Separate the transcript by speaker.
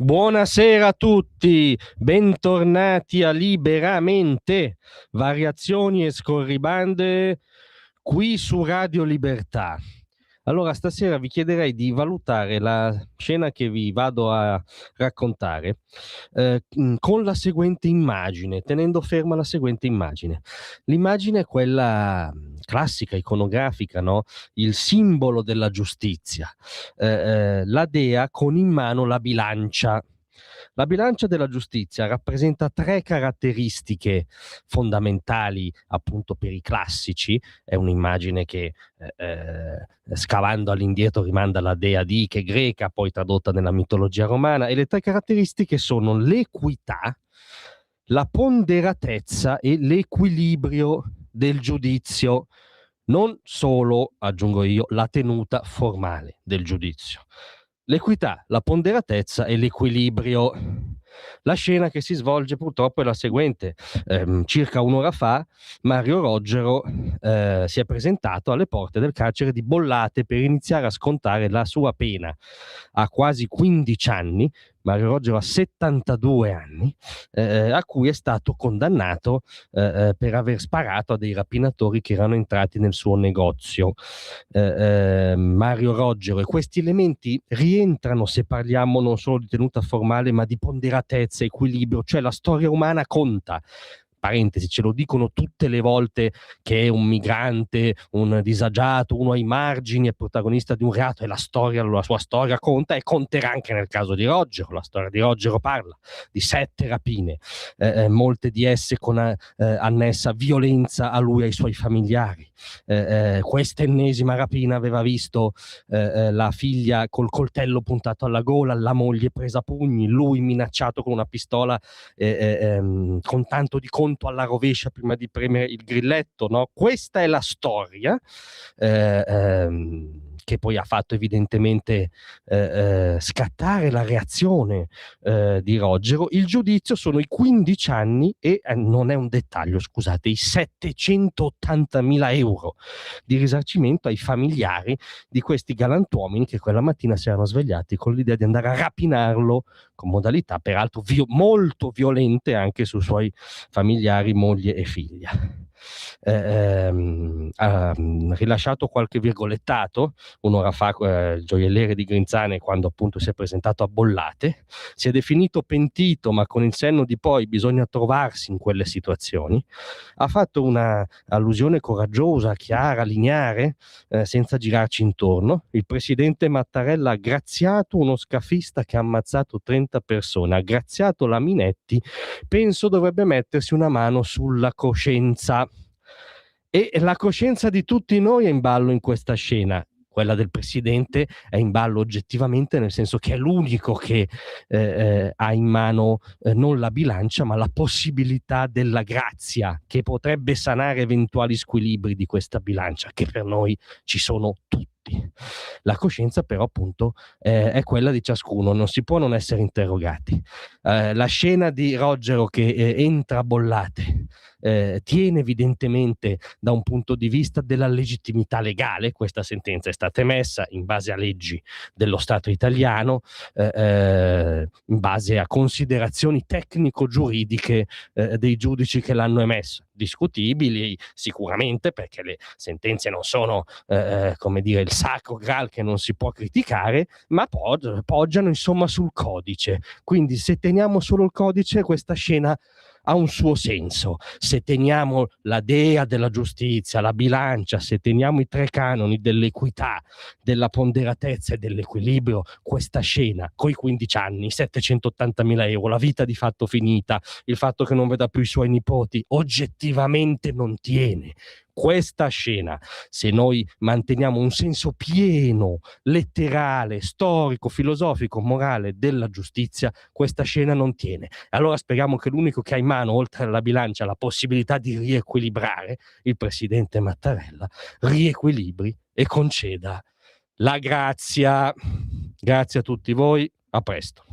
Speaker 1: Buonasera a tutti, bentornati a Liberamente, variazioni e scorribande qui su Radio Libertà. Allora, stasera vi chiederei di valutare la scena che vi vado a raccontare con la seguente immagine, tenendo ferma la seguente immagine. L'immagine è quella classica, iconografica, no? Il simbolo della giustizia, la dea con in mano la bilancia. La bilancia della giustizia rappresenta tre caratteristiche fondamentali appunto per i classici. È un'immagine che scavando all'indietro rimanda alla dea Dike greca, poi tradotta nella mitologia romana, e le tre caratteristiche sono l'equità, la ponderatezza e l'equilibrio del giudizio, non solo, aggiungo io, la tenuta formale del giudizio. L'equità, la ponderatezza e l'equilibrio. La scena che si svolge purtroppo è la seguente. Circa un'ora fa Mario Roggero si è presentato alle porte del carcere di Bollate per iniziare a scontare la sua pena. Ha quasi 15 anni, Mario Roggero ha 72 anni, a cui è stato condannato per aver sparato a dei rapinatori che erano entrati nel suo negozio. Mario Roggero, e questi elementi rientrano, se parliamo non solo di tenuta formale ma di ponderatezza, equilibrio, cioè la storia umana conta. Parentesi, ce lo dicono tutte le volte che un migrante, un disagiato, uno ai margini è protagonista di un reato, e la sua storia conta, e conterà anche nel caso di Roggero. La storia di Roggero parla di 7 rapine, molte di esse con annessa violenza a lui e ai suoi familiari. Questa ennesima rapina aveva visto la figlia col coltello puntato alla gola, la moglie presa a pugni, lui minacciato con una pistola con tanto di conto alla rovescia prima di premere il grilletto, no? Questa è la storia che poi ha fatto evidentemente scattare la reazione di Roggero. Il giudizio sono i 15 anni e non è un dettaglio, scusate, i 780.000 euro di risarcimento ai familiari di questi galantuomini che quella mattina si erano svegliati con l'idea di andare a rapinarlo, con modalità peraltro molto violente anche sui suoi familiari, moglie e figlia. Ha rilasciato qualche virgolettato un'ora fa, il gioielliere di Grinzane, quando appunto si è presentato a Bollate. Si è definito pentito, ma con il senno di poi bisogna trovarsi in quelle situazioni. Ha fatto una allusione coraggiosa, chiara, lineare, senza girarci intorno. Il presidente Mattarella ha graziato uno scafista che ha ammazzato 30 persone, ha graziato la Minetti, penso dovrebbe mettersi una mano sulla coscienza. E la coscienza di tutti noi è in ballo in questa scena. Quella del presidente è in ballo oggettivamente, nel senso che è l'unico che ha in mano non la bilancia, ma la possibilità della grazia, che potrebbe sanare eventuali squilibri di questa bilancia, che per noi ci sono tutti. La coscienza però appunto è quella di ciascuno, non si può non essere interrogati. La scena di Roggero che entra a Bollate tiene evidentemente da un punto di vista della legittimità legale. Questa sentenza è stata emessa in base a leggi dello Stato italiano, in base a considerazioni tecnico-giuridiche dei giudici che l'hanno emessa, discutibili sicuramente, perché le sentenze non sono come dire il sacro graal che non si può criticare, ma poggiano insomma sul codice. Quindi se teniamo solo il codice, questa scena ha un suo senso. Se teniamo la dea della giustizia, la bilancia, se teniamo i 3 canoni dell'equità, della ponderatezza e dell'equilibrio, questa scena coi 15 anni, 780.000 euro, la vita di fatto finita, il fatto che non veda più i suoi nipoti, oggettivamente non tiene. Questa scena, se noi manteniamo un senso pieno, letterale, storico, filosofico, morale della giustizia, questa scena non tiene. Allora speriamo che l'unico che ha in mano, oltre alla bilancia, la possibilità di riequilibrare, il presidente Mattarella, riequilibri e conceda la grazia. Grazie a tutti voi, a presto.